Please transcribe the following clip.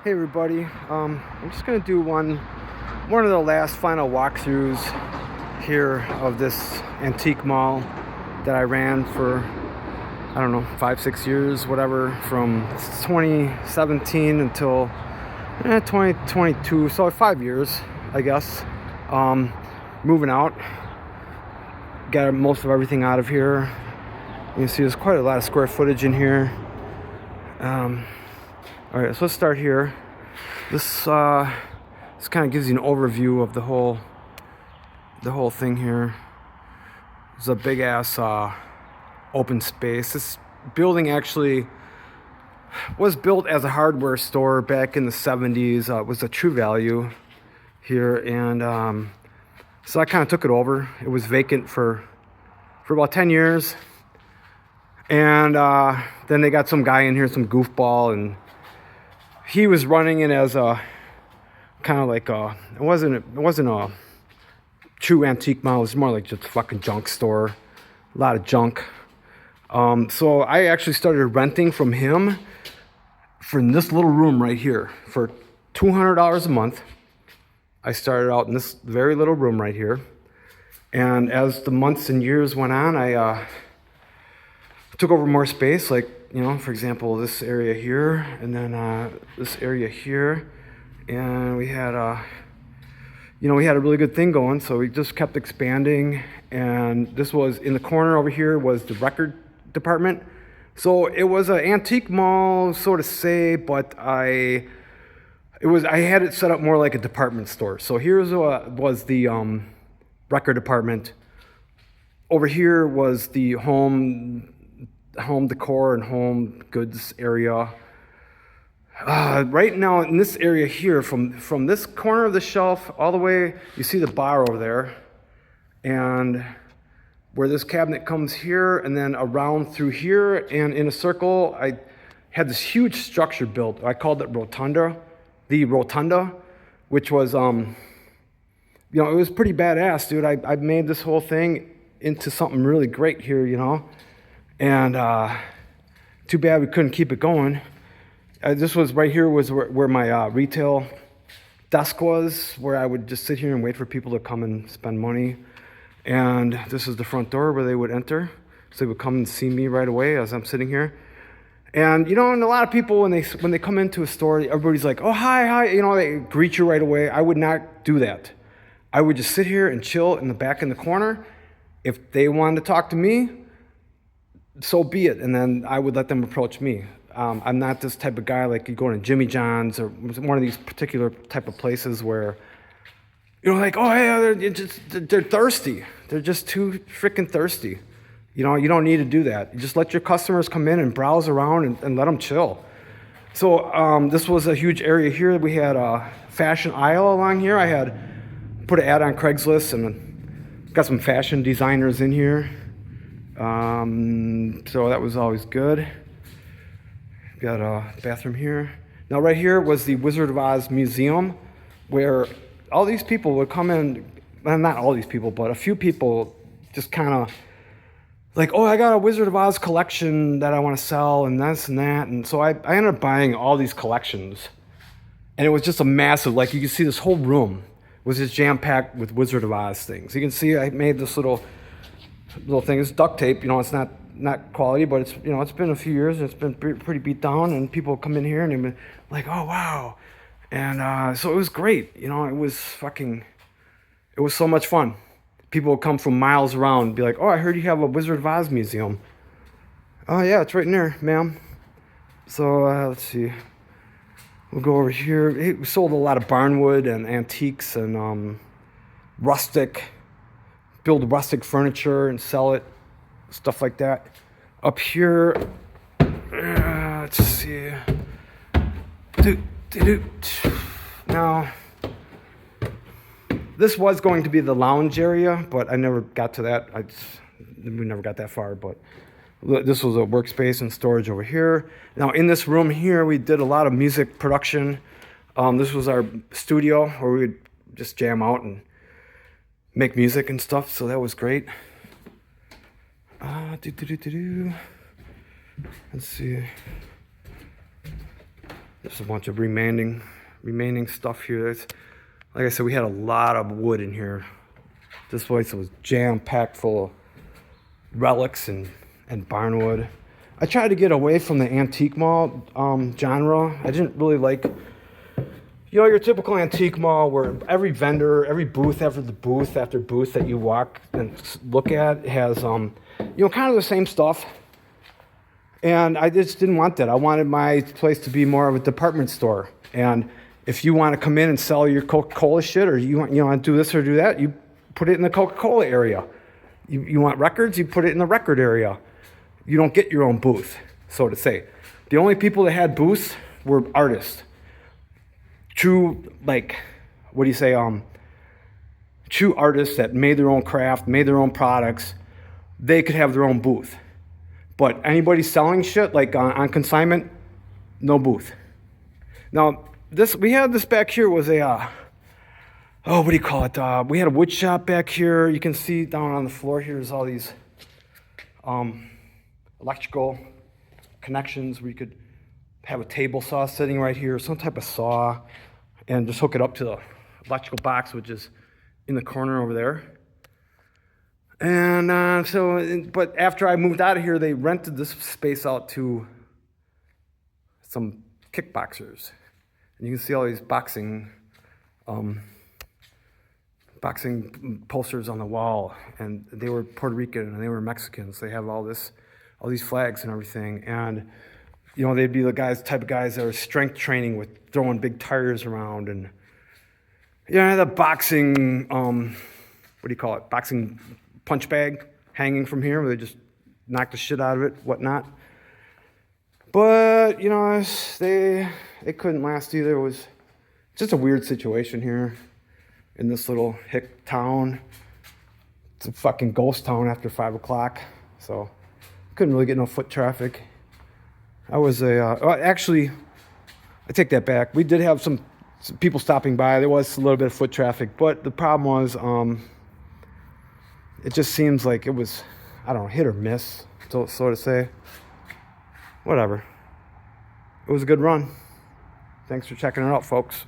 Hey everybody, I'm just gonna do one of the last final walkthroughs here of this antique mall that I ran for, I don't know, 5-6 years, whatever, from 2017 until 2022, so 5 years, I guess. Moving out, got most of everything out of here. You can see there's quite a lot of square footage in here. All right, so let's start here. This kind of gives you an overview of the whole thing here. It's a big ass open space. This building actually was built as a hardware store back in the 70s. It was a True Value here, and so I kind of took it over. It was vacant for about 10 years, and then they got some guy in here, some goofball, and he was running it as a kind of like it wasn't a true antique mall. It was more like just a fucking junk store, a lot of junk. So I actually started renting from him for this little room right here for $200 a month. I started out in this very little room right here, and as the months and years went on, I took over more space, like, you know, for example, this area here, and then this area here, and we had a really good thing going, so we just kept expanding. And this was in the corner over here was the record department, so it was an antique mall, sort of say, but I had it set up more like a department store. So here's was the record department. Over here was the home decor and home goods area. Right now in this area here, from this corner of the shelf all the way, you see the bar over there, and where this cabinet comes here, and then around through here and in a circle, I had this huge structure built. I called it the Rotunda, which was, it was pretty badass, dude. I made this whole thing into something really great here, and too bad we couldn't keep it going. This was right here was where my retail desk was, where I would just sit here and wait for people to come and spend money. And this is the front door where they would enter, so they would come and see me right away as I'm sitting here. And and a lot of people when they come into a store, everybody's like, "Oh, hi," they greet you right away. I would not do that. I would just sit here and chill in the back in the corner. If they wanted to talk to me, so be it, and then I would let them approach me. I'm not this type of guy like you go to Jimmy John's or one of these particular type of places where, like, oh yeah, they're thirsty. They're just too freaking thirsty. You don't need to do that. You just let your customers come in and browse around and let them chill. So this was a huge area here. We had a fashion aisle along here. I had put an ad on Craigslist and got some fashion designers in here. So that was always good. Got a bathroom here. Now right here was the Wizard of Oz Museum, where all these people would come in, well, not all these people, but a few people just kind of like, oh, I got a Wizard of Oz collection that I want to sell and this and that. And so I ended up buying all these collections. And it was just a massive, like you can see this whole room was just jam-packed with Wizard of Oz things. You can see I made this little thing. It's duct tape, it's not quality, but it's it's been a few years and it's been pretty beat down, and people come in here and they've been like, oh wow. And so it was great. It was so much fun. People would come from miles around and be like, oh, I heard you have a Wizard of Oz museum. Oh yeah, it's right in there, ma'am. So let's see, we'll go over here. We sold a lot of barnwood and antiques and build rustic furniture and sell it, stuff like that. Up here, let's see. Now, this was going to be the lounge area, but I never got to that. We never got that far, but this was a workspace and storage over here. Now, in this room here, we did a lot of music production. This was our studio where we would just jam out and make music and stuff, so that was great. Let's see. There's a bunch of remaining stuff here. Like I said, we had a lot of wood in here. This place was jam-packed full of relics and barnwood. I tried to get away from the antique mall genre. I didn't really like, your typical antique mall where every vendor, every booth after booth that you walk and look at has, kind of the same stuff. And I just didn't want that. I wanted my place to be more of a department store. And if you want to come in and sell your Coca-Cola shit, or you want to do this or do that, you put it in the Coca-Cola area. You want records, you put it in the record area. You don't get your own booth, so to say. The only people that had booths were artists. True, true artists that made their own craft, made their own products. They could have their own booth. But anybody selling shit, like on consignment, no booth. Now, we had this back here was a, what do you call it? We had a wood shop back here. You can see down on the floor here, there's all these electrical connections where you could have a table saw sitting right here, some type of saw, and just hook it up to the electrical box, which is in the corner over there. And but after I moved out of here, they rented this space out to some kickboxers. And you can see all these boxing posters on the wall. And they were Puerto Rican and they were Mexicans. They have all these flags and everything. And, they'd be the type of guys that are strength training with throwing big tires around. And, the boxing, boxing punch bag hanging from here where they just knock the shit out of it, whatnot. But, they couldn't last either. It was just a weird situation here in this little hick town. It's a fucking ghost town after 5 o'clock. So, couldn't really get no foot traffic. Actually, I take that back. We did have some people stopping by. There was a little bit of foot traffic. But the problem was, it just seems like it was, I don't know, hit or miss, so to say. Whatever. It was a good run. Thanks for checking it out, folks.